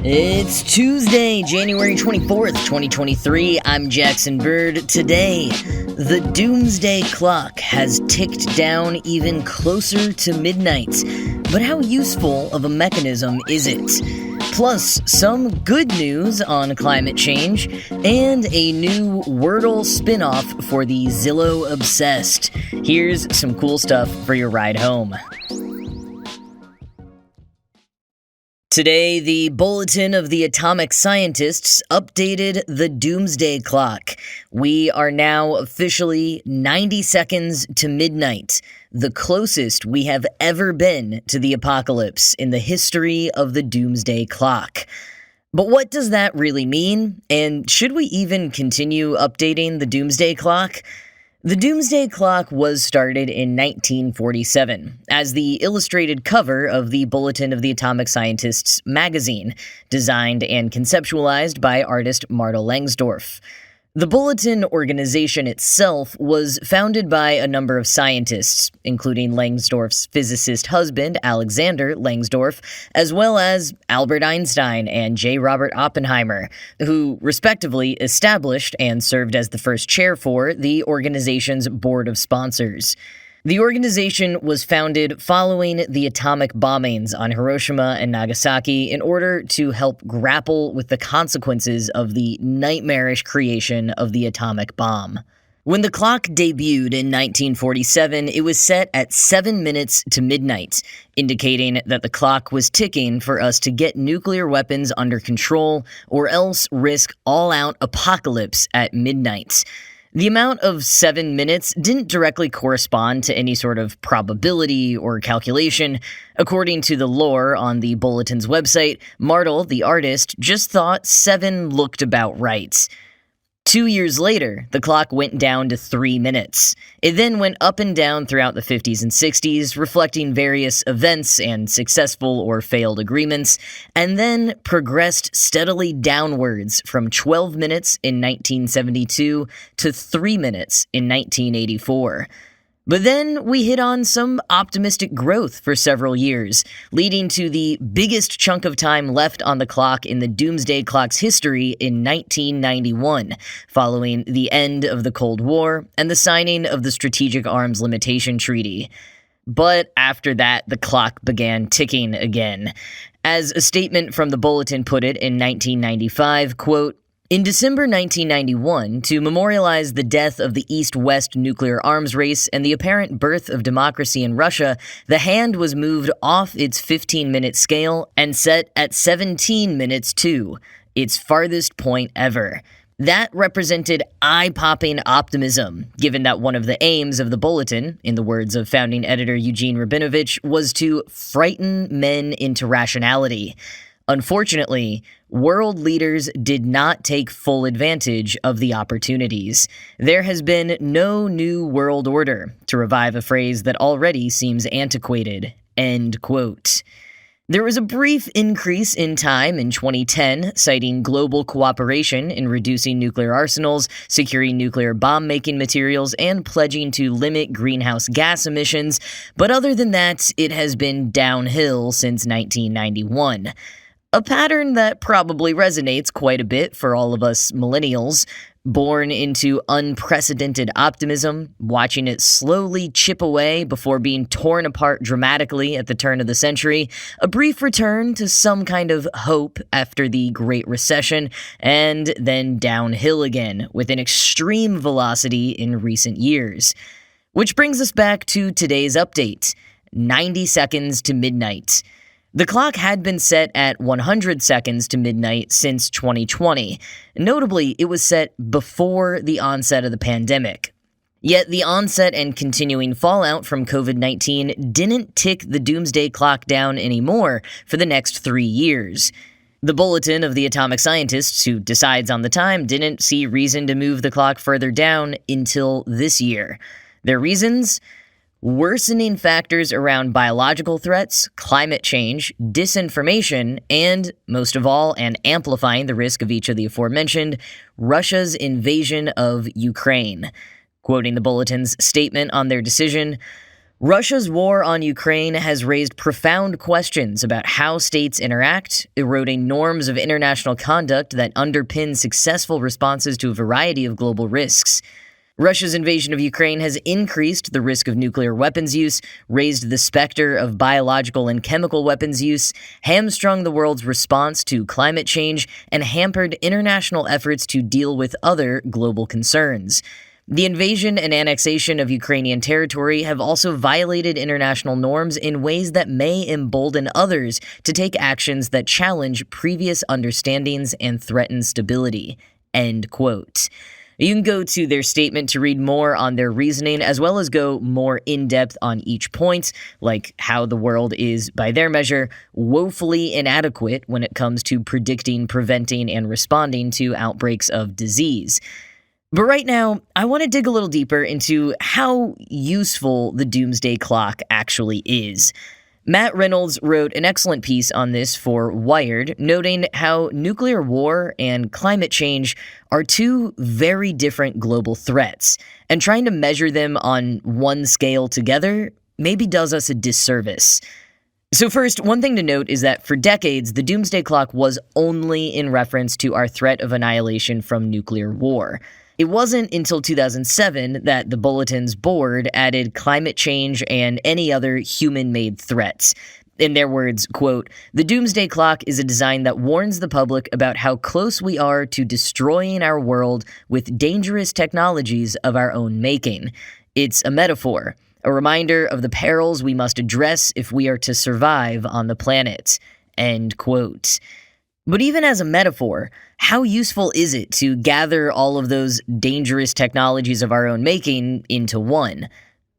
It's Tuesday, January 24th, 2023. I'm Jackson Bird. Today, the Doomsday Clock has ticked down even closer to midnight. But how useful of a mechanism is it? Plus, some good news on climate change, and a new Wordle spin-off for the Zillow-obsessed. Here's some cool stuff for your ride home. Today, the Bulletin of the Atomic Scientists updated the Doomsday Clock. We are now officially 90 seconds to midnight, the closest we have ever been to the apocalypse in the history of the Doomsday Clock. But what does that really mean? And should we even continue updating the Doomsday Clock? The Doomsday Clock was started in 1947 as the illustrated cover of the Bulletin of the Atomic Scientists magazine, designed and conceptualized by artist Marta Langsdorff. The Bulletin organization itself was founded by a number of scientists, including Langsdorff's physicist husband, Alexander Langsdorff, as well as Albert Einstein and J. Robert Oppenheimer, who respectively established and served as the first chair for the organization's board of sponsors. The organization was founded following the atomic bombings on Hiroshima and Nagasaki in order to help grapple with the consequences of the nightmarish creation of the atomic bomb. When the clock debuted in 1947, it was set at 7 minutes to midnight, indicating that the clock was ticking for us to get nuclear weapons under control or else risk all-out apocalypse at midnight. The amount of 7 minutes didn't directly correspond to any sort of probability or calculation. According to the lore on the Bulletin's website, Marta, the artist, just thought 7 looked about right. 2 years later, the clock went down to 3 minutes. It then went up and down throughout the 50s and 60s, reflecting various events and successful or failed agreements, and then progressed steadily downwards from 12 minutes in 1972 to 3 minutes in 1984. But then we hit on some optimistic growth for several years, leading to the biggest chunk of time left on the clock in the Doomsday Clock's history in 1991, following the end of the Cold War and the signing of the Strategic Arms Limitation Treaty. But after that, the clock began ticking again. As a statement from the Bulletin put it in 1995, quote, "In December 1991, to memorialize the death of the East-West nuclear arms race and the apparent birth of democracy in Russia, the hand was moved off its 15-minute scale and set at 17 minutes to, its farthest point ever. That represented eye-popping optimism, given that one of the aims of the Bulletin, in the words of founding editor Eugene Rabinovich, was to frighten men into rationality. Unfortunately, world leaders did not take full advantage of the opportunities. There has been no new world order, to revive a phrase that already seems antiquated." End quote. There was a brief increase in time in 2010, citing global cooperation in reducing nuclear arsenals, securing nuclear bomb-making materials, and pledging to limit greenhouse gas emissions, but other than that, it has been downhill since 1991. A pattern that probably resonates quite a bit for all of us millennials, born into unprecedented optimism, watching it slowly chip away before being torn apart dramatically at the turn of the century, a brief return to some kind of hope after the Great Recession, and then downhill again with an extreme velocity in recent years. Which brings us back to today's update, 90 seconds to midnight. The clock had been set at 100 seconds to midnight since 2020. Notably, it was set before the onset of the pandemic. Yet the onset and continuing fallout from COVID-19 didn't tick the Doomsday Clock down anymore for the next 3 years. The Bulletin of the Atomic Scientists, who decides on the time, didn't see reason to move the clock further down until this year. Their reasons? Worsening factors around biological threats, climate change, disinformation, and, most of all, and amplifying the risk of each of the aforementioned, Russia's invasion of Ukraine. Quoting the Bulletin's statement on their decision, Russia's war on Ukraine has raised profound questions about how states interact, eroding norms of international conduct that underpin successful responses to a variety of global risks. Russia's invasion of Ukraine has increased the risk of nuclear weapons use, raised the specter of biological and chemical weapons use, hamstrung the world's response to climate change, and hampered international efforts to deal with other global concerns. The invasion and annexation of Ukrainian territory have also violated international norms in ways that may embolden others to take actions that challenge previous understandings and threaten stability. End quote. You can go to their statement to read more on their reasoning, as well as go more in-depth on each point, like how the world is, by their measure, woefully inadequate when it comes to predicting, preventing, and responding to outbreaks of disease. But right now, I want to dig a little deeper into how useful the Doomsday Clock actually is. Matt Reynolds wrote an excellent piece on this for Wired, noting how nuclear war and climate change are two very different global threats, and trying to measure them on one scale together maybe does us a disservice. So first, one thing to note is that for decades, the Doomsday Clock was only in reference to our threat of annihilation from nuclear war. It wasn't until 2007 that the Bulletin's board added climate change and any other human-made threats. In their words, quote, "The Doomsday Clock is a design that warns the public about how close we are to destroying our world with dangerous technologies of our own making. It's a metaphor, a reminder of the perils we must address if we are to survive on the planet." End quote. But even as a metaphor, how useful is it to gather all of those dangerous technologies of our own making into one?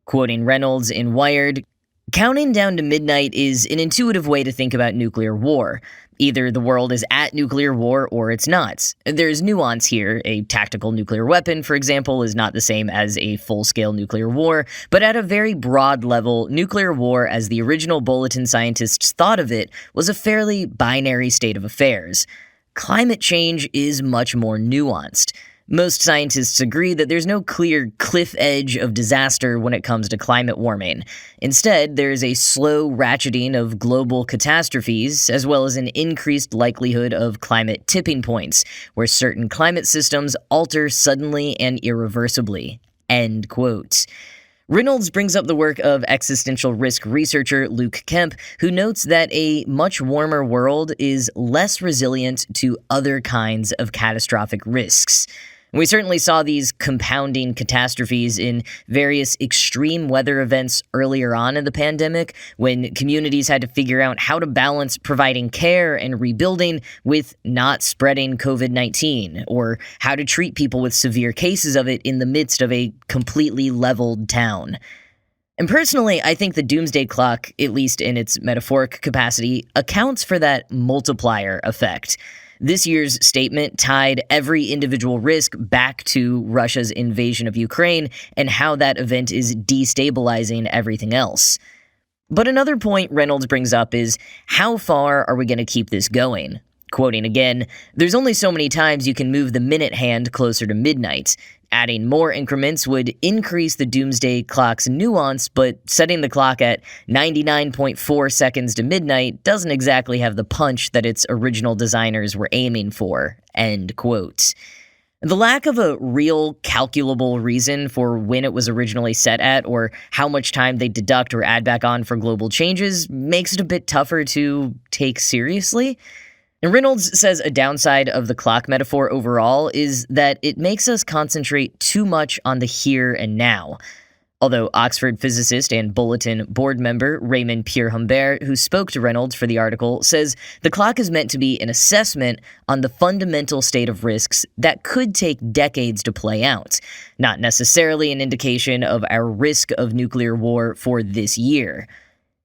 Quoting Reynolds in Wired, "Counting down to midnight is an intuitive way to think about nuclear war. Either the world is at nuclear war or it's not. There's nuance here. A tactical nuclear weapon, for example, is not the same as a full-scale nuclear war, but at a very broad level, nuclear war, as the original Bulletin scientists thought of it, was a fairly binary state of affairs. Climate change is much more nuanced. Most scientists agree that there's no clear cliff edge of disaster when it comes to climate warming. Instead, there's a slow ratcheting of global catastrophes, as well as an increased likelihood of climate tipping points, where certain climate systems alter suddenly and irreversibly." End quote. Reynolds brings up the work of existential risk researcher Luke Kemp, who notes that a much warmer world is less resilient to other kinds of catastrophic risks. We certainly saw these compounding catastrophes in various extreme weather events earlier on in the pandemic, when communities had to figure out how to balance providing care and rebuilding with not spreading COVID-19, or how to treat people with severe cases of it in the midst of a completely leveled town. And personally, I think the Doomsday Clock, at least in its metaphoric capacity, accounts for that multiplier effect. This year's statement tied every individual risk back to Russia's invasion of Ukraine and how that event is destabilizing everything else. But another point Reynolds brings up is, how far are we going to keep this going? Quoting again, "There's only so many times you can move the minute hand closer to midnight. Adding more increments would increase the Doomsday Clock's nuance, but setting the clock at 99.4 seconds to midnight doesn't exactly have the punch that its original designers were aiming for." End quote. The lack of a real calculable reason for when it was originally set at, or how much time they deduct or add back on for global changes, makes it a bit tougher to take seriously. And Reynolds says a downside of the clock metaphor overall is that it makes us concentrate too much on the here and now. Although Oxford physicist and Bulletin board member Raymond Pierre-Humbert, who spoke to Reynolds for the article, says the clock is meant to be an assessment on the fundamental state of risks that could take decades to play out, not necessarily an indication of our risk of nuclear war for this year.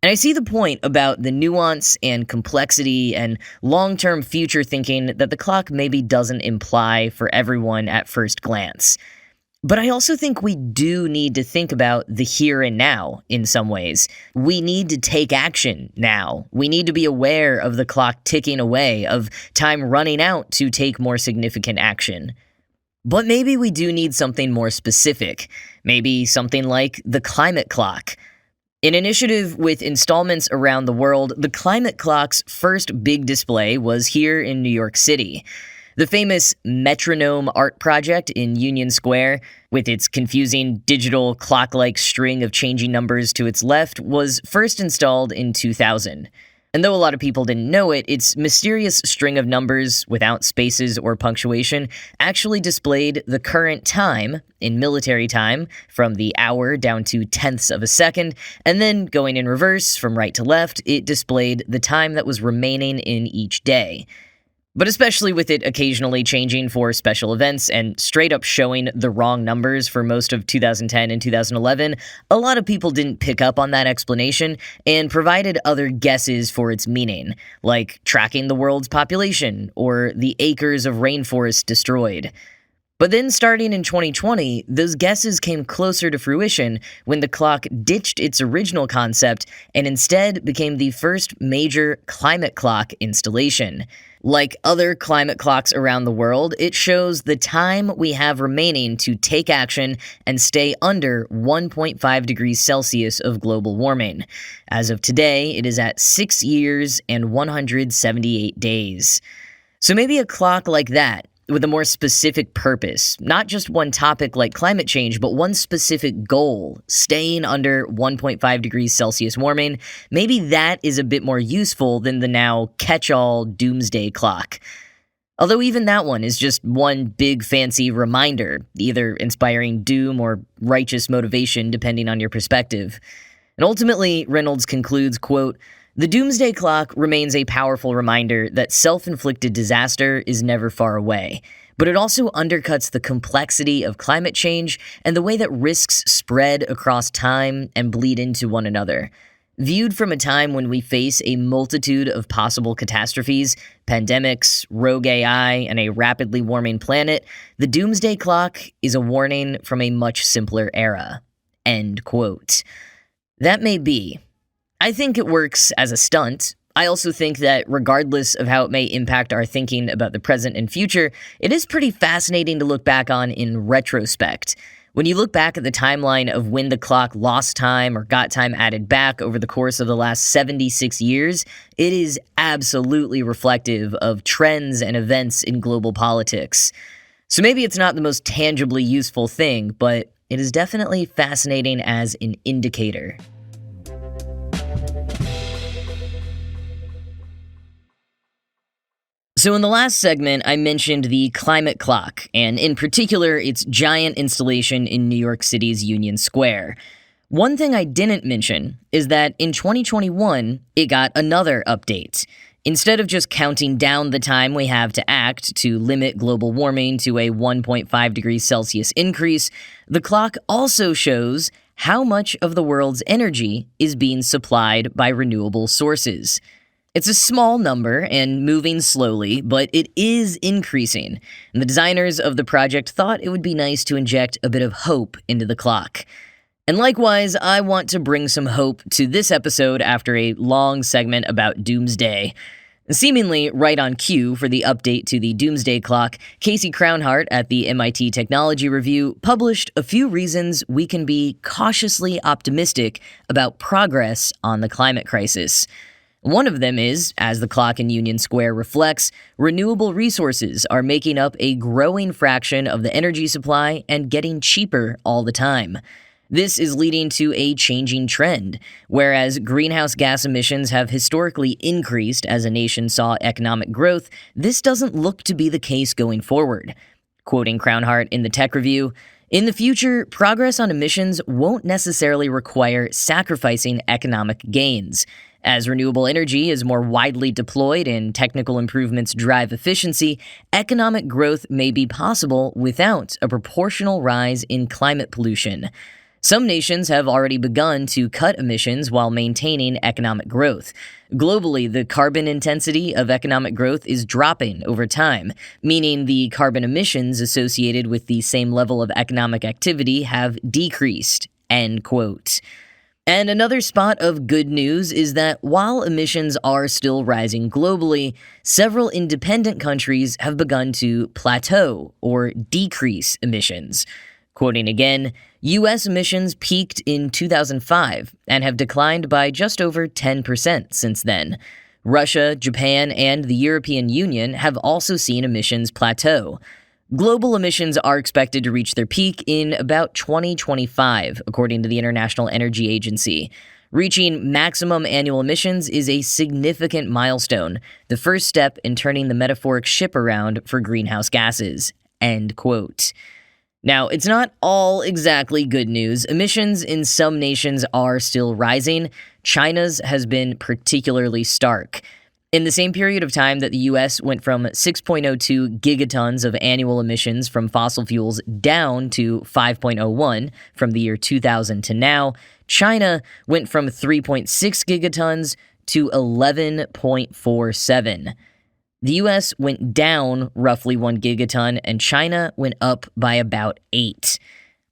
And I see the point about the nuance and complexity and long-term future thinking that the clock maybe doesn't imply for everyone at first glance. But I also think we do need to think about the here and now in some ways. We need to take action now. We need to be aware of the clock ticking away, of time running out to take more significant action. But maybe we do need something more specific. Maybe something like the climate clock. An initiative with installments around the world, the Climate Clock's first big display was here in New York City. The famous Metronome art project in Union Square, with its confusing digital clock-like string of changing numbers to its left, was first installed in 2000. And though a lot of people didn't know it, its mysterious string of numbers without spaces or punctuation actually displayed the current time, in military time, from the hour down to tenths of a second, and then going in reverse from right to left, it displayed the time that was remaining in each day. But especially with it occasionally changing for special events and straight up showing the wrong numbers for most of 2010 and 2011, a lot of people didn't pick up on that explanation and provided other guesses for its meaning, like tracking the world's population or the acres of rainforest destroyed. But then starting in 2020, those guesses came closer to fruition when the clock ditched its original concept and instead became the first major climate clock installation. Like other climate clocks around the world, it shows the time we have remaining to take action and stay under 1.5 degrees Celsius of global warming. As of today, it is at 6 years and 178 days. So maybe a clock like that, with a more specific purpose, not just one topic like climate change, but one specific goal, staying under 1.5 degrees Celsius warming, maybe that is a bit more useful than the now catch-all Doomsday Clock. Although even that one is just one big fancy reminder, either inspiring doom or righteous motivation depending on your perspective. And ultimately, Reynolds concludes, quote, "The Doomsday Clock remains a powerful reminder that self-inflicted disaster is never far away, but it also undercuts the complexity of climate change and the way that risks spread across time and bleed into one another. Viewed from a time when we face a multitude of possible catastrophes, pandemics, rogue AI, and a rapidly warming planet, the Doomsday Clock is a warning from a much simpler era." End quote. That may be. I think it works as a stunt. I also think that regardless of how it may impact our thinking about the present and future, it is pretty fascinating to look back on in retrospect. When you look back at the timeline of when the clock lost time or got time added back over the course of the last 76 years, it is absolutely reflective of trends and events in global politics. So maybe it's not the most tangibly useful thing, but it is definitely fascinating as an indicator. So in the last segment, I mentioned the Climate Clock, and in particular, its giant installation in New York City's Union Square. One thing I didn't mention is that in 2021, it got another update. Instead of just counting down the time we have to act to limit global warming to a 1.5 degrees Celsius increase, the clock also shows how much of the world's energy is being supplied by renewable sources. It's a small number and moving slowly, but it is increasing, and the designers of the project thought it would be nice to inject a bit of hope into the clock. And likewise, I want to bring some hope to this episode after a long segment about Doomsday. Seemingly right on cue for the update to the Doomsday Clock, Casey Crownhart at the MIT Technology Review published a few reasons we can be cautiously optimistic about progress on the climate crisis. One of them is, as the clock in Union Square reflects, renewable resources are making up a growing fraction of the energy supply and getting cheaper all the time. This is leading to a changing trend. Whereas greenhouse gas emissions have historically increased as a nation saw economic growth, this doesn't look to be the case going forward. Quoting Crownhart in the Tech Review, "In the future, progress on emissions won't necessarily require sacrificing economic gains. As renewable energy is more widely deployed and technical improvements drive efficiency, economic growth may be possible without a proportional rise in climate pollution. Some nations have already begun to cut emissions while maintaining economic growth. Globally, the carbon intensity of economic growth is dropping over time, meaning the carbon emissions associated with the same level of economic activity have decreased." End quote. And another spot of good news is that while emissions are still rising globally, several independent countries have begun to plateau or decrease emissions. Quoting again, U.S. emissions peaked in 2005 and have declined by just over 10% since then. Russia, Japan, and the European Union have also seen emissions plateau. Global emissions are expected to reach their peak in about 2025, according to the International Energy Agency. Reaching maximum annual emissions is a significant milestone, the first step in turning the metaphoric ship around for greenhouse gases. End quote. Now, it's not all exactly good news. Emissions in some nations are still rising. China's has been particularly stark. In the same period of time that the U.S. went from 6.02 gigatons of annual emissions from fossil fuels down to 5.01 from the year 2000 to now, China went from 3.6 gigatons to 11.47. The U.S. went down roughly 1 gigaton, and China went up by about 8.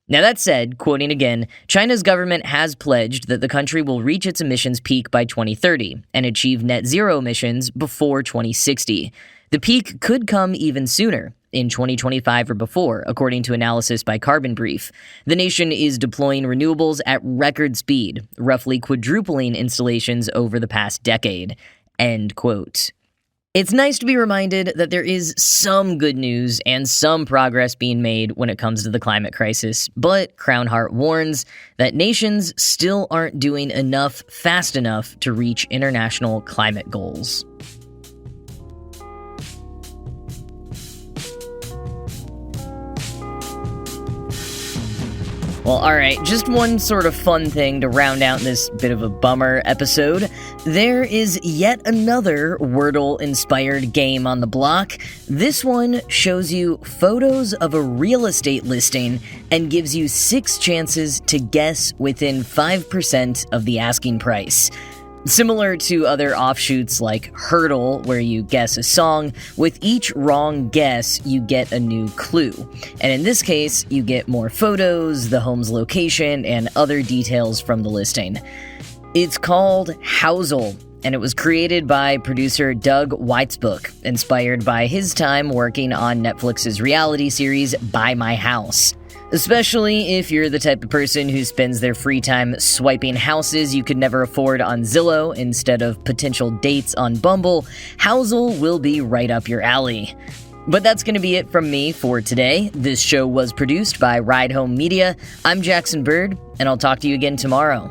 Now that said, quoting again, China's government has pledged that the country will reach its emissions peak by 2030 and achieve net zero emissions before 2060. The peak could come even sooner, in 2025 or before, according to analysis by Carbon Brief. The nation is deploying renewables at record speed, roughly quadrupling installations over the past decade. End quote. It's nice to be reminded that there is some good news and some progress being made when it comes to the climate crisis, but Crownheart warns that nations still aren't doing enough fast enough to reach international climate goals. Well, alright, just one sort of fun thing to round out this bit of a bummer episode. There is yet another Wordle-inspired game on the block. This one shows you photos of a real estate listing and gives you 6 chances to guess within 5% of the asking price. Similar to other offshoots like Wordle, where you guess a song, with each wrong guess, you get a new clue. And in this case, you get more photos, the home's location, and other details from the listing. It's called Housel, and it was created by producer Doug Weitzbuch, inspired by his time working on Netflix's reality series Buy My House. Especially if you're the type of person who spends their free time swiping houses you could never afford on Zillow instead of potential dates on Bumble, Housel will be right up your alley. But that's going to be it from me for today. This show was produced by Ride Home Media. I'm Jackson Bird, and I'll talk to you again tomorrow.